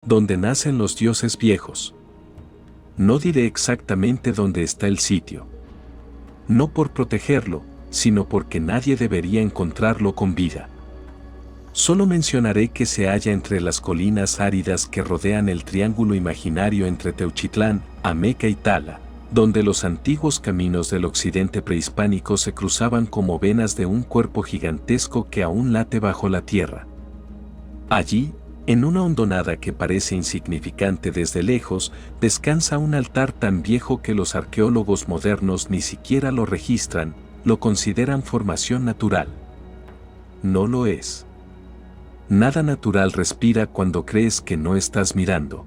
donde nacen los dioses viejos. No diré exactamente dónde está el sitio. No por protegerlo, sino porque nadie debería encontrarlo con vida. Solo mencionaré que se halla entre las colinas áridas que rodean el triángulo imaginario entre Teuchitlán, Ameca y Tala, donde los antiguos caminos del occidente prehispánico se cruzaban como venas de un cuerpo gigantesco que aún late bajo la tierra. Allí, en una hondonada que parece insignificante desde lejos, descansa un altar tan viejo que los arqueólogos modernos ni siquiera lo registran, lo consideran formación natural. No lo es. Nada natural respira cuando crees que no estás mirando.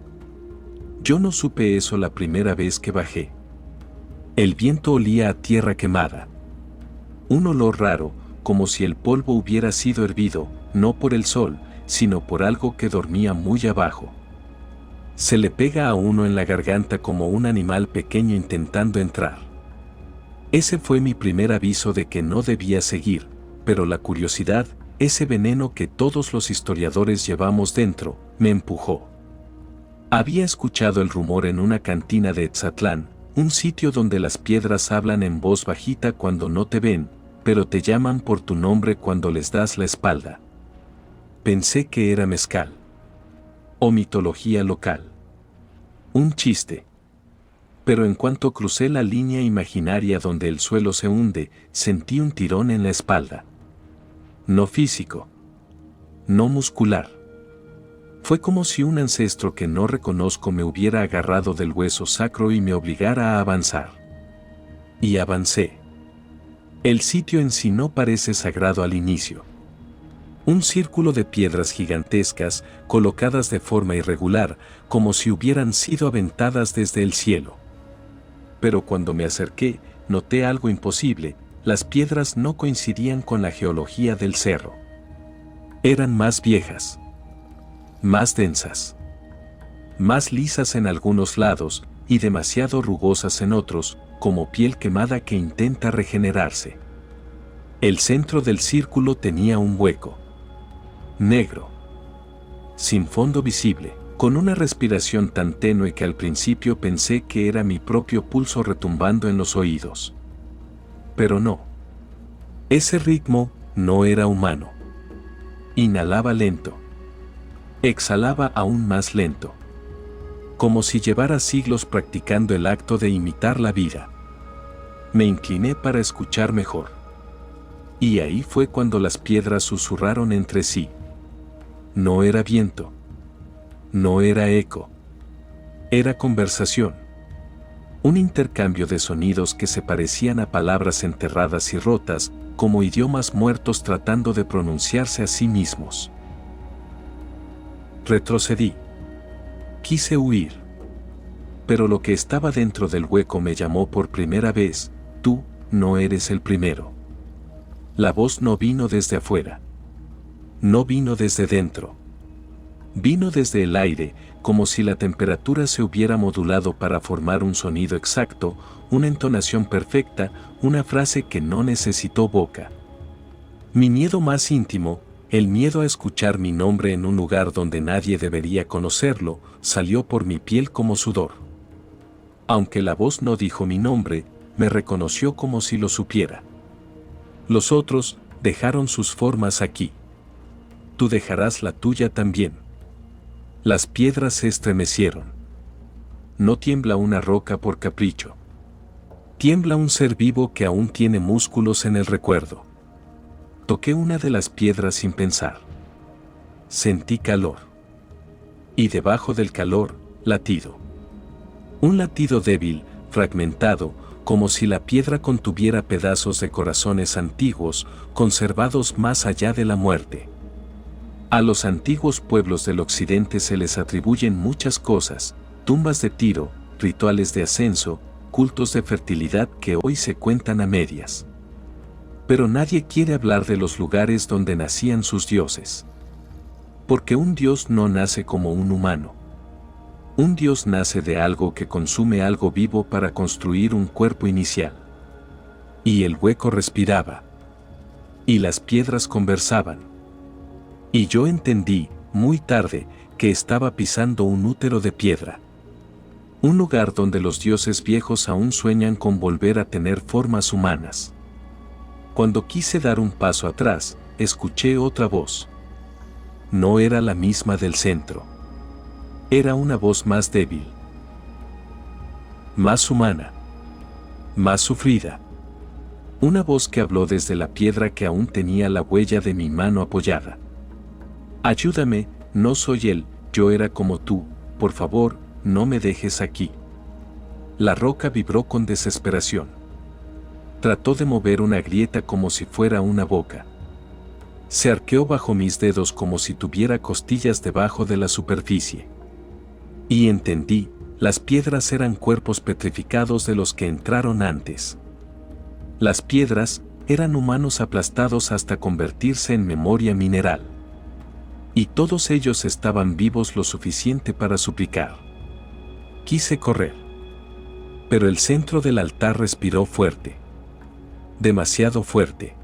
Yo no supe eso la primera vez que bajé. El viento olía a tierra quemada. Un olor raro, como si el polvo hubiera sido hervido, no por el sol, sino por algo que dormía muy abajo. Se le pega a uno en la garganta como un animal pequeño intentando entrar. Ese fue mi primer aviso de que no debía seguir, pero la curiosidad, ese veneno que todos los historiadores llevamos dentro, me empujó. Había escuchado el rumor en una cantina de Etzatlán, un sitio donde las piedras hablan en voz bajita cuando no te ven, pero te llaman por tu nombre cuando les das la espalda. Pensé que era mezcal. O mitología local. Un chiste. Pero en cuanto crucé la línea imaginaria donde el suelo se hunde, sentí un tirón en la espalda. No físico. No muscular. Fue como si un ancestro que no reconozco me hubiera agarrado del hueso sacro y me obligara a avanzar. Y avancé. El sitio en sí no parece sagrado al inicio. Un círculo de piedras gigantescas, colocadas de forma irregular, como si hubieran sido aventadas desde el cielo. Pero cuando me acerqué, noté algo imposible: las piedras no coincidían con la geología del cerro. Eran más viejas, más densas, más lisas en algunos lados y demasiado rugosas en otros, como piel quemada que intenta regenerarse. El centro del círculo tenía un hueco. Negro. Sin fondo visible, con una respiración tan tenue que al principio pensé que era mi propio pulso retumbando en los oídos. Pero no. Ese ritmo no era humano. Inhalaba lento. Exhalaba aún más lento. Como si llevara siglos practicando el acto de imitar la vida. Me incliné para escuchar mejor. Y ahí fue cuando las piedras susurraron entre sí. No era viento. No era eco. Era conversación. Un intercambio de sonidos que se parecían a palabras enterradas y rotas, como idiomas muertos tratando de pronunciarse a sí mismos. Retrocedí. Quise huir. Pero lo que estaba dentro del hueco me llamó por primera vez: tú no eres el primero. La voz no vino desde afuera. No vino desde dentro. Vino desde el aire, como si la temperatura se hubiera modulado para formar un sonido exacto, una entonación perfecta, una frase que no necesitó boca. Mi miedo más íntimo, el miedo a escuchar mi nombre en un lugar donde nadie debería conocerlo, salió por mi piel como sudor. Aunque la voz no dijo mi nombre, me reconoció como si lo supiera. Los otros dejaron sus formas aquí. Tú dejarás la tuya también. Las piedras se estremecieron. No tiembla una roca por capricho. Tiembla un ser vivo que aún tiene músculos en el recuerdo. Toqué una de las piedras sin pensar. Sentí calor. Y debajo del calor, latido. Un latido débil, fragmentado, como si la piedra contuviera pedazos de corazones antiguos, conservados más allá de la muerte. A los antiguos pueblos del occidente se les atribuyen muchas cosas: tumbas de Tiro, rituales de ascenso, cultos de fertilidad que hoy se cuentan a medias. Pero nadie quiere hablar de los lugares donde nacían sus dioses. Porque un dios no nace como un humano. Un dios nace de algo que consume algo vivo para construir un cuerpo inicial. Y el hueco respiraba. Y las piedras conversaban. Y yo entendí, muy tarde, que estaba pisando un útero de piedra. Un lugar donde los dioses viejos aún sueñan con volver a tener formas humanas. Cuando quise dar un paso atrás, escuché otra voz. No era la misma del centro. Era una voz más débil, más humana, más sufrida. Una voz que habló desde la piedra que aún tenía la huella de mi mano apoyada. Ayúdame, no soy él, yo era como tú, por favor, no me dejes aquí. La roca vibró con desesperación. Trató de mover una grieta como si fuera una boca. Se arqueó bajo mis dedos como si tuviera costillas debajo de la superficie. Y entendí, las piedras eran cuerpos petrificados de los que entraron antes. Las piedras eran humanos aplastados hasta convertirse en memoria mineral. Y todos ellos estaban vivos lo suficiente para suplicar. Quise correr. Pero el centro del altar respiró fuerte. Demasiado fuerte.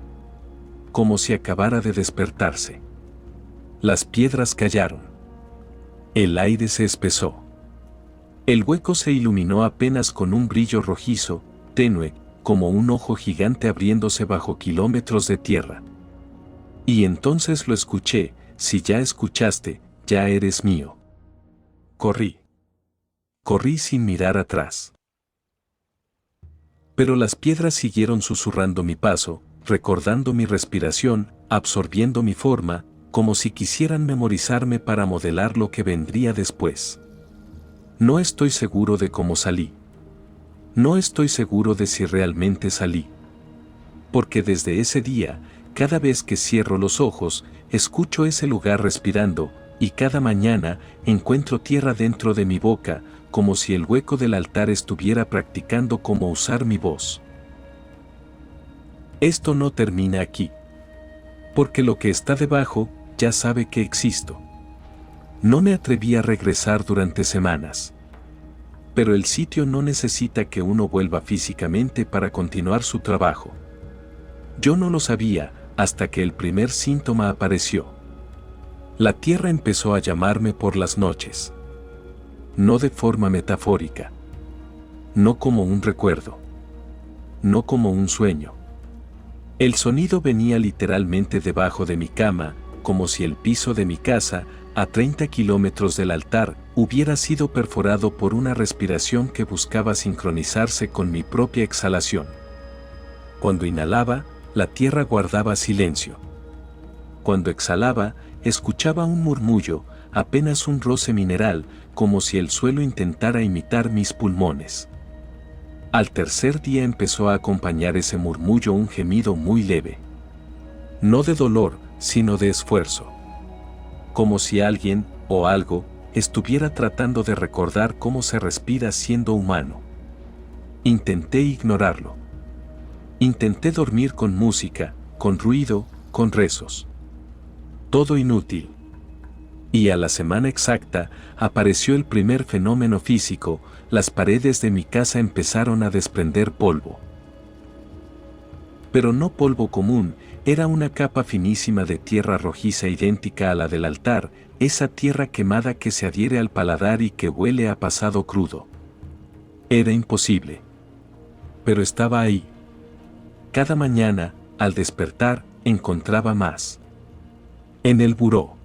Como si acabara de despertarse. Las piedras callaron. El aire se espesó. El hueco se iluminó apenas con un brillo rojizo, tenue, como un ojo gigante abriéndose bajo kilómetros de tierra. Y entonces lo escuché, si ya escuchaste, ya eres mío. Corrí. Corrí sin mirar atrás. Pero las piedras siguieron susurrando mi paso, recordando mi respiración, absorbiendo mi forma, como si quisieran memorizarme para modelar lo que vendría después. No estoy seguro de cómo salí. No estoy seguro de si realmente salí. Porque desde ese día, cada vez que cierro los ojos, escucho ese lugar respirando, y cada mañana encuentro tierra dentro de mi boca, como si el hueco del altar estuviera practicando cómo usar mi voz. Esto no termina aquí. Porque lo que está debajo, ya sabe que existo. No me atreví a regresar durante semanas. Pero el sitio no necesita que uno vuelva físicamente para continuar su trabajo. Yo no lo sabía hasta que el primer síntoma apareció. La tierra empezó a llamarme por las noches. No de forma metafórica. No como un recuerdo. No como un sueño. El sonido venía literalmente debajo de mi cama, como si el piso de mi casa, a 30 kilómetros del altar, hubiera sido perforado por una respiración que buscaba sincronizarse con mi propia exhalación. Cuando inhalaba, la tierra guardaba silencio. Cuando exhalaba, escuchaba un murmullo, apenas un roce mineral, como si el suelo intentara imitar mis pulmones. Al tercer día empezó a acompañar ese murmullo un gemido muy leve. No de dolor, sino de esfuerzo. Como si alguien, o algo, estuviera tratando de recordar cómo se respira siendo humano. Intenté ignorarlo. Intenté dormir con música, con ruido, con rezos. Todo inútil. Y a la semana exacta, apareció el primer fenómeno físico, las paredes de mi casa empezaron a desprender polvo. Pero no polvo común, era una capa finísima de tierra rojiza idéntica a la del altar, esa tierra quemada que se adhiere al paladar y que huele a pasado crudo. Era imposible. Pero estaba ahí. Cada mañana, al despertar, encontraba más. En el buró.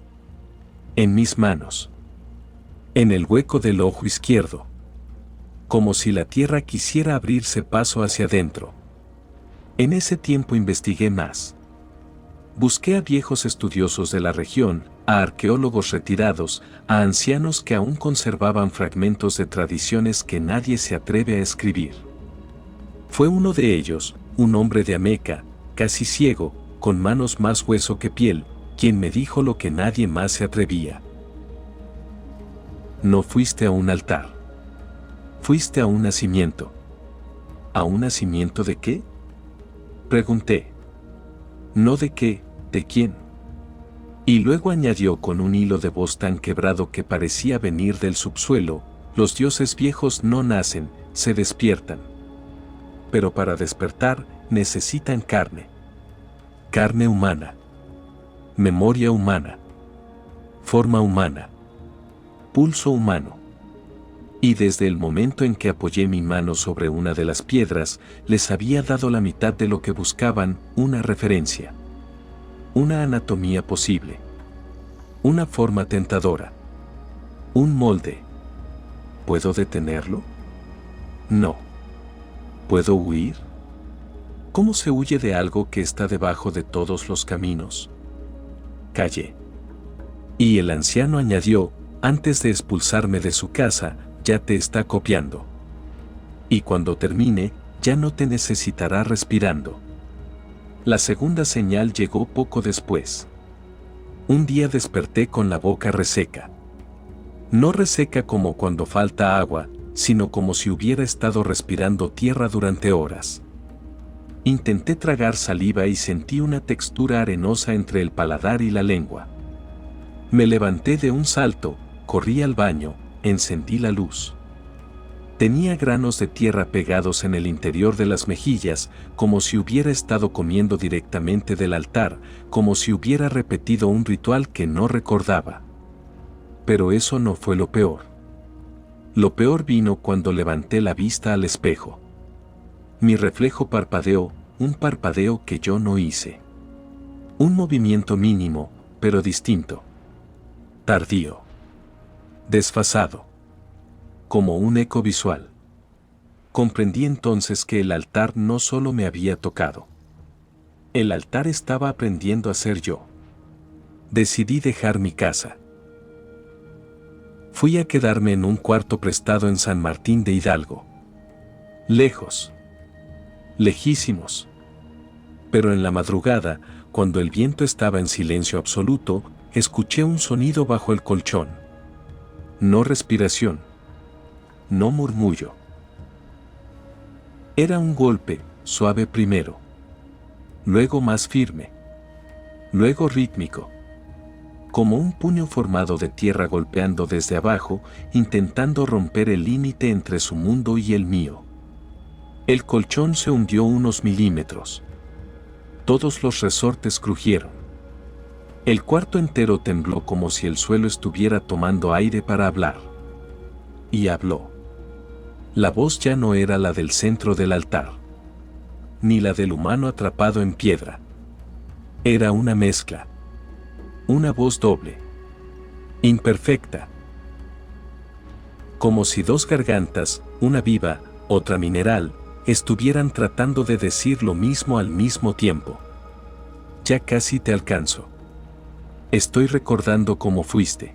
En mis manos. En el hueco del ojo izquierdo. Como si la tierra quisiera abrirse paso hacia adentro. En ese tiempo investigué más. Busqué a viejos estudiosos de la región, a arqueólogos retirados, a ancianos que aún conservaban fragmentos de tradiciones que nadie se atreve a escribir. Fue uno de ellos, un hombre de Ameca, casi ciego, con manos más hueso que piel, quien me dijo lo que nadie más se atrevía. No fuiste a un altar. Fuiste a un nacimiento. ¿A un nacimiento de qué? Pregunté. No de qué, de quién. Y luego añadió con un hilo de voz tan quebrado que parecía venir del subsuelo, los dioses viejos no nacen, se despiertan. Pero para despertar, necesitan carne. Carne humana. Memoria humana. Forma humana. pulso humano. Y desde el momento en que apoyé mi mano sobre una de las piedras, les había dado la mitad de lo que buscaban, una referencia. Una anatomía posible. Una forma tentadora. Un molde. ¿Puedo detenerlo? No. ¿Puedo huir? ¿Cómo se huye de algo que está debajo de todos los caminos? Callé. Y el anciano añadió, antes de expulsarme de su casa, ya te está copiando. Y cuando termine, ya no te necesitará respirando. La segunda señal llegó poco después. Un día desperté con la boca reseca. No reseca como cuando falta agua, sino como si hubiera estado respirando tierra durante horas. Intenté tragar saliva y sentí una textura arenosa entre el paladar y la lengua. Me levanté de un salto, corrí al baño, encendí la luz. Tenía granos de tierra pegados en el interior de las mejillas, como si hubiera estado comiendo directamente del altar, como si hubiera repetido un ritual que no recordaba. Pero eso no fue lo peor. Lo peor vino cuando levanté la vista al espejo. Mi reflejo parpadeó, un parpadeo que yo no hice. Un movimiento mínimo, pero distinto. Tardío. Desfasado. Como un eco visual. Comprendí entonces que el altar no solo me había tocado. El altar estaba aprendiendo a ser yo. Decidí dejar mi casa. Fui a quedarme en un cuarto prestado en San Martín de Hidalgo. Lejos. Lejísimos. Pero en la madrugada, cuando el viento estaba en silencio absoluto, escuché un sonido bajo el colchón. No respiración. No murmullo. Era un golpe, suave primero. Luego más firme. Luego rítmico. Como un puño formado de tierra golpeando desde abajo, intentando romper el límite entre su mundo y el mío. El colchón se hundió unos milímetros. Todos los resortes crujieron. El cuarto entero tembló como si el suelo estuviera tomando aire para hablar. Y habló. La voz ya no era la del centro del altar, ni la del humano atrapado en piedra. Era una mezcla. Una voz doble. Imperfecta. Como si dos gargantas, una viva, otra mineral, estuvieran tratando de decir lo mismo al mismo tiempo. Ya casi te alcanzo. Estoy recordando cómo fuiste.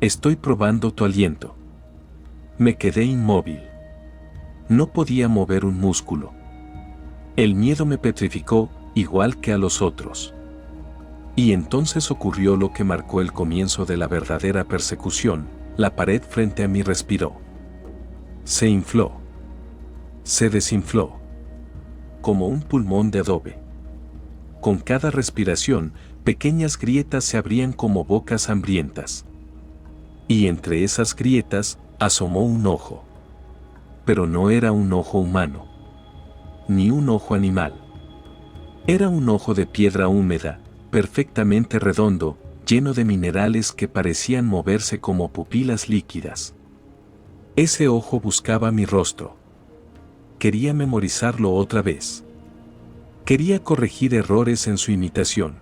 Estoy probando tu aliento. Me quedé inmóvil. No podía mover un músculo. El miedo me petrificó, igual que a los otros. Y entonces ocurrió lo que marcó el comienzo de la verdadera persecución. La pared frente a mí respiró. Se infló. Se desinfló. Como un pulmón de adobe. Con cada respiración, pequeñas grietas se abrían como bocas hambrientas. Y entre esas grietas, asomó un ojo. Pero no era un ojo humano. Ni un ojo animal. Era un ojo de piedra húmeda, perfectamente redondo, lleno de minerales que parecían moverse como pupilas líquidas. Ese ojo buscaba mi rostro. Quería memorizarlo otra vez. Quería corregir errores en su imitación.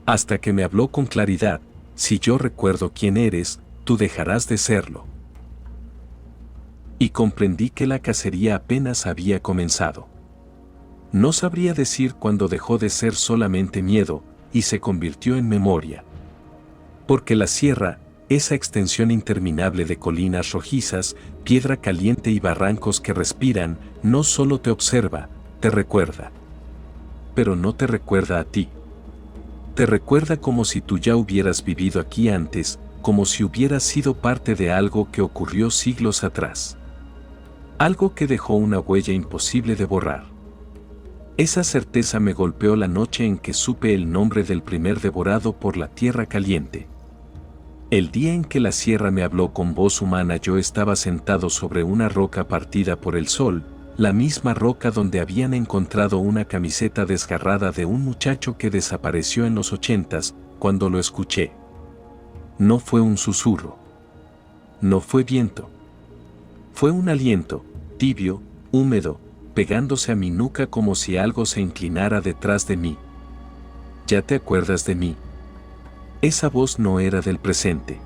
Hasta que me habló con claridad: si yo recuerdo quién eres, tú dejarás de serlo. Y comprendí que la cacería apenas había comenzado. No sabría decir cuándo dejó de ser solamente miedo y se convirtió en memoria. Porque la sierra, esa extensión interminable de colinas rojizas, piedra caliente y barrancos que respiran, no solo te observa, te recuerda. Pero no te recuerda a ti. Te recuerda como si tú ya hubieras vivido aquí antes, como si hubieras sido parte de algo que ocurrió siglos atrás. Algo que dejó una huella imposible de borrar. Esa certeza me golpeó la noche en que supe el nombre del primer devorado por la tierra caliente. El día en que la sierra me habló con voz humana, yo estaba sentado sobre una roca partida por el sol, la misma roca donde habían encontrado una camiseta desgarrada de un muchacho que desapareció en los 80s, cuando lo escuché. No fue un susurro. No fue viento. Fue un aliento, tibio, húmedo, pegándose a mi nuca como si algo se inclinara detrás de mí. ¿Ya te acuerdas de mí? Esa voz no era del presente.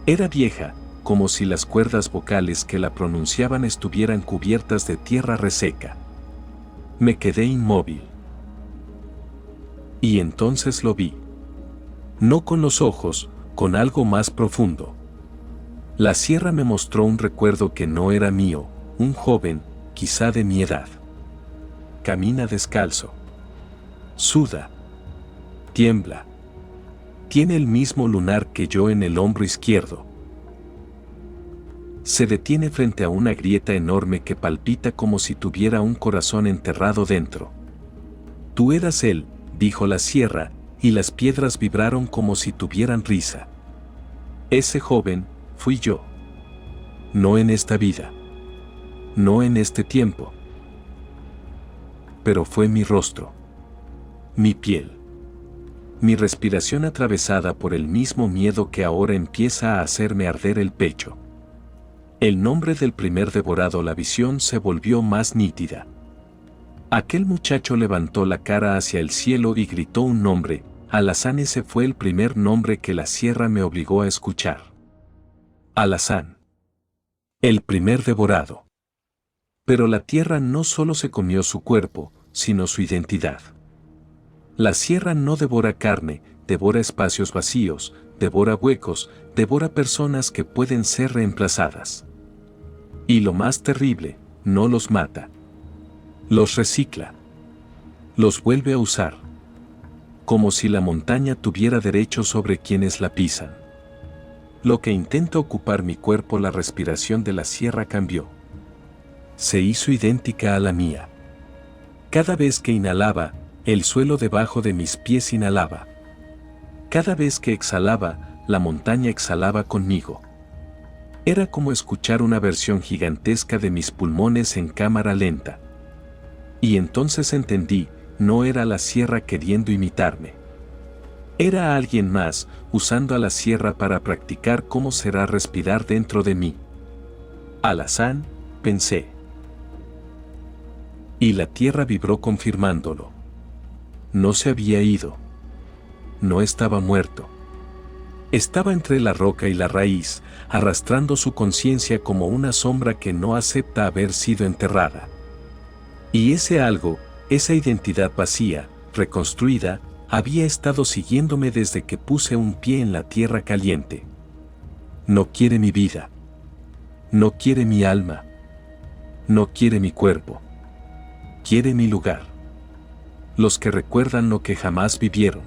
Era vieja, como si las cuerdas vocales que la pronunciaban estuvieran cubiertas de tierra reseca. Me quedé inmóvil. Y entonces lo vi. No con los ojos, con algo más profundo. La sierra me mostró un recuerdo que no era mío, un joven, quizá de mi edad. Camina descalzo. Suda. Tiembla. Tiene el mismo lunar que yo en el hombro izquierdo. Se detiene frente a una grieta enorme que palpita como si tuviera un corazón enterrado dentro. Tú eras él, dijo la sierra, y las piedras vibraron como si tuvieran risa. Ese joven, fui yo. No en esta vida. No en este tiempo. Pero fue mi rostro. Mi piel. Mi respiración atravesada por el mismo miedo que ahora empieza a hacerme arder el pecho. El nombre del primer devorado, la visión se volvió más nítida. Aquel muchacho levantó la cara hacia el cielo y gritó un nombre. Alazán. Ese fue el primer nombre que la sierra me obligó a escuchar. Alazán. El primer devorado. Pero la tierra no solo se comió su cuerpo, sino su identidad. La sierra no devora carne, devora espacios vacíos, devora huecos, devora personas que pueden ser reemplazadas. Y lo más terrible, no los mata. Los recicla. Los vuelve a usar. Como si la montaña tuviera derecho sobre quienes la pisan. Lo que intenta ocupar mi cuerpo, la respiración de la sierra cambió. Se hizo idéntica a la mía. Cada vez que inhalaba, el suelo debajo de mis pies inhalaba. Cada vez que exhalaba, la montaña exhalaba conmigo. Era como escuchar una versión gigantesca de mis pulmones en cámara lenta. Y entonces entendí, no era la sierra queriendo imitarme. Era alguien más, usando a la sierra para practicar cómo será respirar dentro de mí. Alazán, pensé. Y la tierra vibró confirmándolo. No se había ido. No estaba muerto. Estaba entre la roca y la raíz, arrastrando su conciencia como una sombra que no acepta haber sido enterrada. Y ese algo, esa identidad vacía, reconstruida, había estado siguiéndome desde que puse un pie en la tierra caliente. No quiere mi vida. No quiere mi alma. No quiere mi cuerpo. Quiere mi lugar. Los que recuerdan lo que jamás vivieron.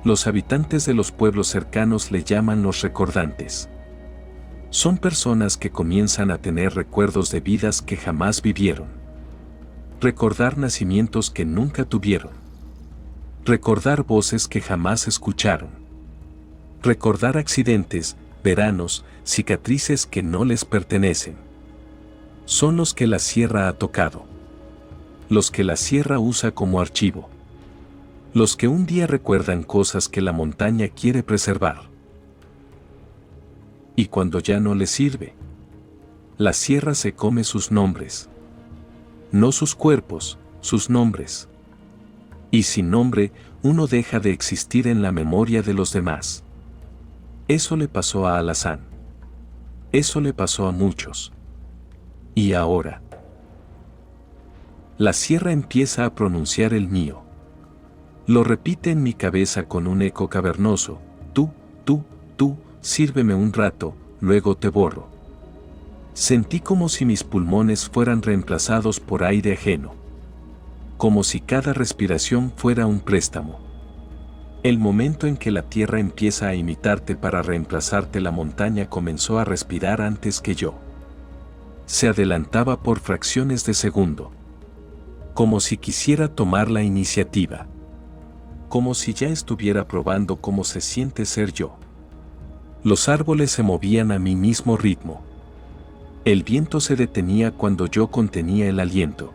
Los habitantes de los pueblos cercanos le llaman los recordantes. Son personas que comienzan a tener recuerdos de vidas que jamás vivieron. Recordar nacimientos que nunca tuvieron. Recordar voces que jamás escucharon. Recordar accidentes, veranos, cicatrices que no les pertenecen. Son los que la sierra ha tocado. Los que la sierra usa como archivo. Los que un día recuerdan cosas que la montaña quiere preservar. Y cuando ya no les sirve, la sierra se come sus nombres. No sus cuerpos, sus nombres. Y sin nombre, uno deja de existir en la memoria de los demás. Eso le pasó a Alazán. Eso le pasó a muchos. Y ahora, la sierra empieza a pronunciar el mío. Lo repite en mi cabeza con un eco cavernoso. Tú, sírveme un rato, luego te borro. Sentí como si mis pulmones fueran reemplazados por aire ajeno. Como si cada respiración fuera un préstamo. El momento en que la tierra empieza a imitarte para reemplazarte, la montaña comenzó a respirar antes que yo. Se adelantaba por fracciones de segundo. Como si quisiera tomar la iniciativa. Como si ya estuviera probando cómo se siente ser yo. Los árboles se movían a mi mismo ritmo. El viento se detenía cuando yo contenía el aliento.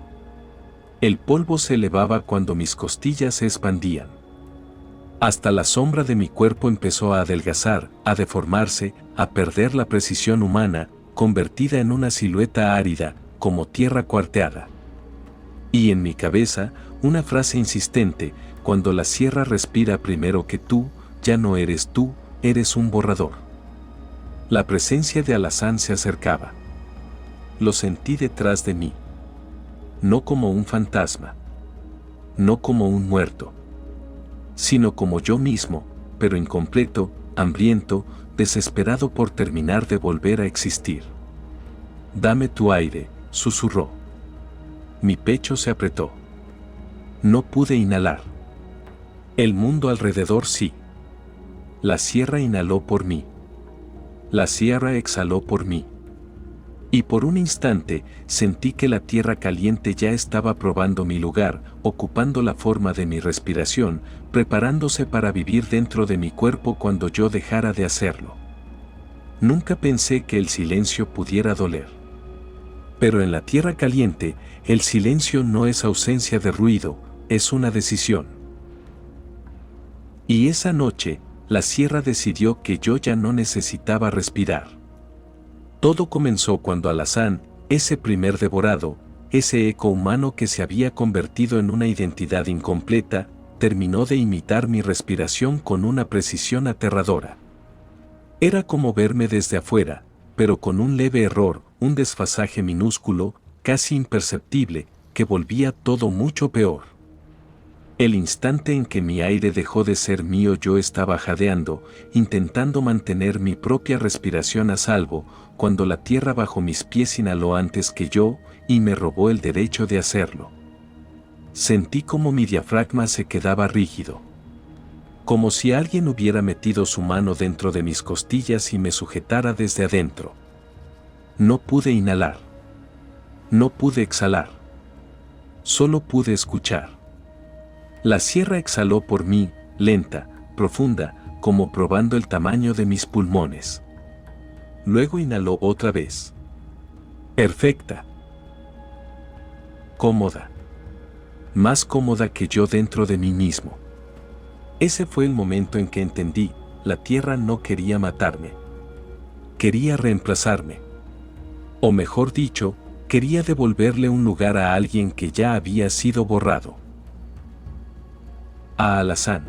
El polvo se elevaba cuando mis costillas se expandían. Hasta la sombra de mi cuerpo empezó a adelgazar, a deformarse, a perder la precisión humana, convertida en una silueta árida, como tierra cuarteada. Y en mi cabeza, una frase insistente: cuando la sierra respira primero que tú, ya no eres tú, eres un borrador. La presencia de Alazán se acercaba. Lo sentí detrás de mí. No como un fantasma. No como un muerto. Sino como yo mismo, pero incompleto, hambriento, desesperado por terminar de volver a existir. Dame tu aire, susurró. Mi pecho se apretó. No pude inhalar. El mundo alrededor sí. La sierra inhaló por mí. La sierra exhaló por mí. Y por un instante sentí que la tierra caliente ya estaba probando mi lugar, ocupando la forma de mi respiración, preparándose para vivir dentro de mi cuerpo cuando yo dejara de hacerlo. Nunca pensé que el silencio pudiera doler. Pero en la tierra caliente, el silencio no es ausencia de ruido, es una decisión. Y esa noche, la sierra decidió que yo ya no necesitaba respirar. Todo comenzó cuando Alazán, ese primer devorado, ese eco humano que se había convertido en una identidad incompleta, terminó de imitar mi respiración con una precisión aterradora. Era como verme desde afuera, pero con un leve error, un desfasaje minúsculo, casi imperceptible, que volvía todo mucho peor. El instante en que mi aire dejó de ser mío, yo estaba jadeando, intentando mantener mi propia respiración a salvo, cuando la tierra bajo mis pies inhaló antes que yo, y me robó el derecho de hacerlo. Sentí como mi diafragma se quedaba rígido. Como si alguien hubiera metido su mano dentro de mis costillas y me sujetara desde adentro. No pude inhalar. No pude exhalar. Solo pude escuchar. La sierra exhaló por mí, lenta, profunda, como probando el tamaño de mis pulmones. Luego inhaló otra vez. Perfecta. Cómoda. Más cómoda que yo dentro de mí mismo. Ese fue el momento en que entendí: la tierra no quería matarme. Quería reemplazarme. O mejor dicho, quería devolverle un lugar a alguien que ya había sido borrado. A Alazán.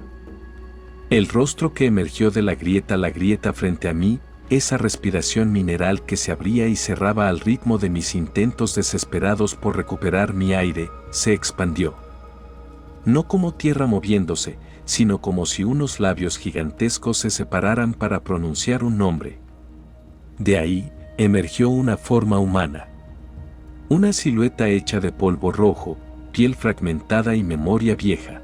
El rostro que emergió de la grieta frente a mí, esa respiración mineral que se abría y cerraba al ritmo de mis intentos desesperados por recuperar mi aire, se expandió. No como tierra moviéndose, sino como si unos labios gigantescos se separaran para pronunciar un nombre. De ahí, emergió una forma humana. Una silueta hecha de polvo rojo, piel fragmentada y memoria vieja.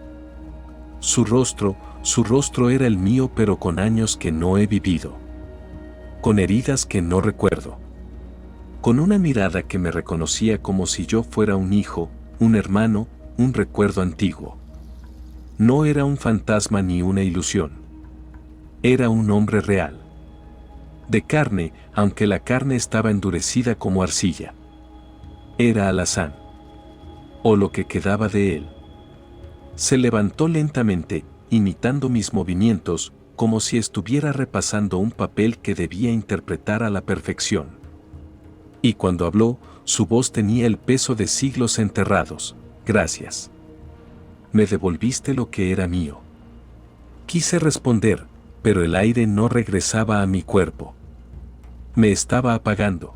Su rostro era el mío, pero con años que no he vivido. Con heridas que no recuerdo. Con una mirada que me reconocía como si yo fuera un hijo, un hermano, un recuerdo antiguo. No era un fantasma ni una ilusión. Era un hombre real. De carne, aunque la carne estaba endurecida como arcilla. Era Alazán. O lo que quedaba de él. Se levantó lentamente, imitando mis movimientos, como si estuviera repasando un papel que debía interpretar a la perfección. Y cuando habló, su voz tenía el peso de siglos enterrados. Gracias. Me devolviste lo que era mío. Quise responder, pero el aire no regresaba a mi cuerpo. Me estaba apagando.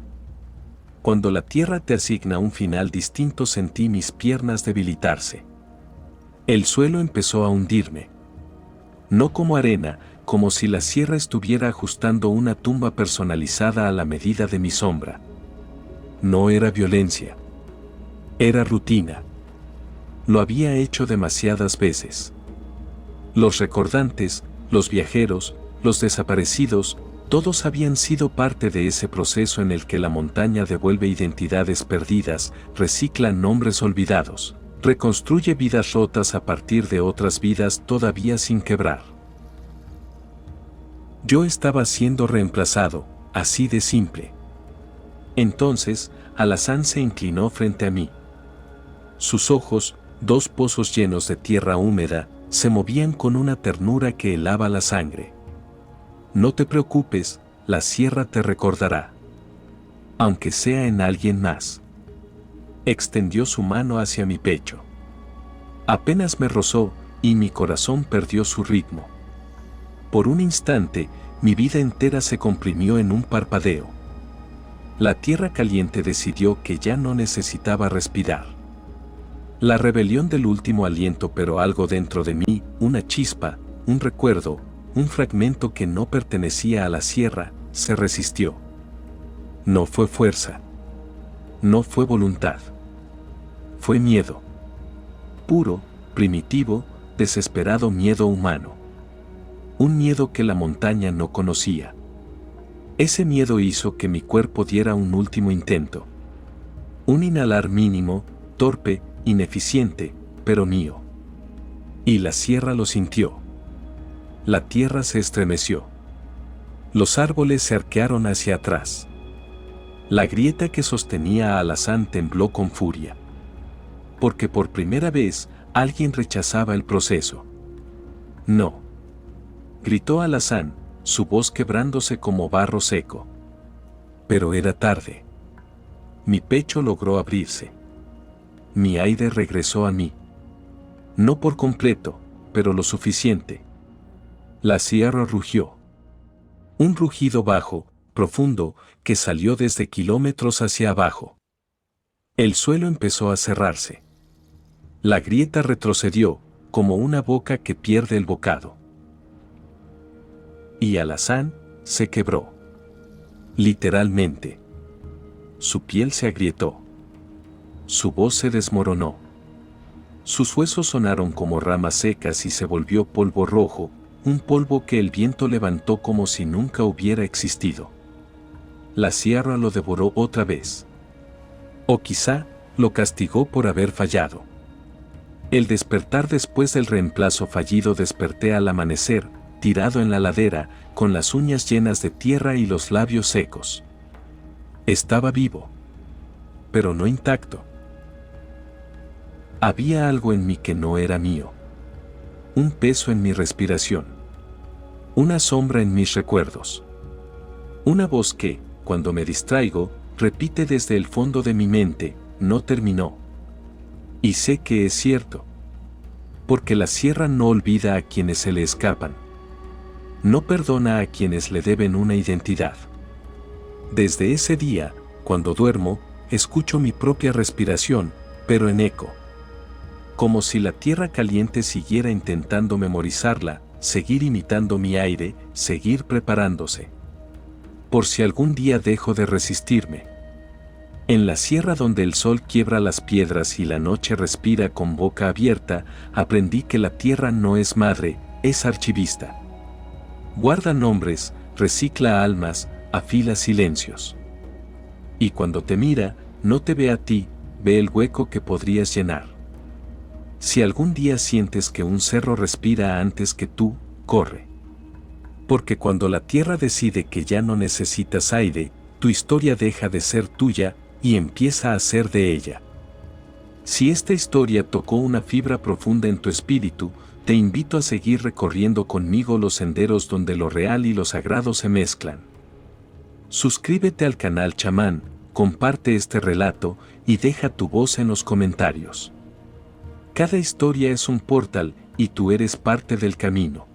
Cuando la tierra te asigna un final distinto, sentí mis piernas debilitarse. El suelo empezó a hundirme. No como arena, como si la sierra estuviera ajustando una tumba personalizada a la medida de mi sombra. No era violencia. Era rutina. Lo había hecho demasiadas veces. Los recordantes, los viajeros, los desaparecidos, todos habían sido parte de ese proceso en el que la montaña devuelve identidades perdidas, recicla nombres olvidados. Reconstruye vidas rotas a partir de otras vidas todavía sin quebrar. Yo estaba siendo reemplazado, así de simple. Entonces, Alazán se inclinó frente a mí. Sus ojos, dos pozos llenos de tierra húmeda, Se movían con una ternura que helaba la sangre. No te preocupes, la sierra te recordará. Aunque sea en alguien más. Extendió su mano hacia mi pecho. Apenas me rozó, y mi corazón perdió su ritmo. Por un instante, mi vida entera se comprimió en un parpadeo. La tierra caliente decidió que ya no necesitaba respirar. La rebelión del último aliento, pero algo dentro de mí, una chispa, un recuerdo, un fragmento que no pertenecía a la sierra, se resistió. No fue fuerza. No fue voluntad. Fue miedo. Puro, primitivo, desesperado miedo humano. Un miedo que la montaña no conocía. Ese miedo hizo que mi cuerpo diera un último intento. Un inhalar mínimo, torpe, ineficiente, pero mío. Y la sierra lo sintió. La tierra se estremeció. Los árboles se arquearon hacia atrás. La grieta que sostenía a Alazán tembló con furia. Porque por primera vez, alguien rechazaba el proceso. No. Gritó Alazán, su voz quebrándose como barro seco. Pero era tarde. Mi pecho logró abrirse. Mi aire regresó a mí. No por completo, pero lo suficiente. La sierra rugió. Un rugido bajo, profundo, que salió desde kilómetros hacia abajo. El suelo empezó a cerrarse. La grieta retrocedió, como una boca que pierde el bocado. Y Alazán se quebró. Literalmente. Su piel se agrietó. Su voz se desmoronó. Sus huesos sonaron como ramas secas y se volvió polvo rojo, un polvo que el viento levantó como si nunca hubiera existido. La sierra lo devoró otra vez. O quizá, lo castigó por haber fallado. El despertar después del reemplazo fallido, desperté al amanecer, tirado en la ladera, con las uñas llenas de tierra y los labios secos. Estaba vivo. Pero no intacto. Había algo en mí que no era mío. Un peso en mi respiración. Una sombra en mis recuerdos. Una voz que, cuando me distraigo, repite desde el fondo de mi mente, no terminó. Y sé que es cierto. Porque la sierra no olvida a quienes se le escapan. No perdona a quienes le deben una identidad. Desde ese día, cuando duermo, escucho mi propia respiración, pero en eco. Como si la tierra caliente siguiera intentando memorizarla, seguir imitando mi aire, seguir preparándose. Por si algún día dejo de resistirme. En la sierra donde el sol quiebra las piedras y la noche respira con boca abierta, aprendí que la tierra no es madre, es archivista. Guarda nombres, recicla almas, afila silencios. Y cuando te mira, no te ve a ti, ve el hueco que podrías llenar. Si algún día sientes que un cerro respira antes que tú, corre. Porque cuando la tierra decide que ya no necesitas aire, tu historia deja de ser tuya y empieza a ser de ella. Si esta historia tocó una fibra profunda en tu espíritu, te invito a seguir recorriendo conmigo los senderos donde lo real y lo sagrado se mezclan. Suscríbete al canal Chamán, comparte este relato y deja tu voz en los comentarios. Cada historia es un portal y tú eres parte del camino.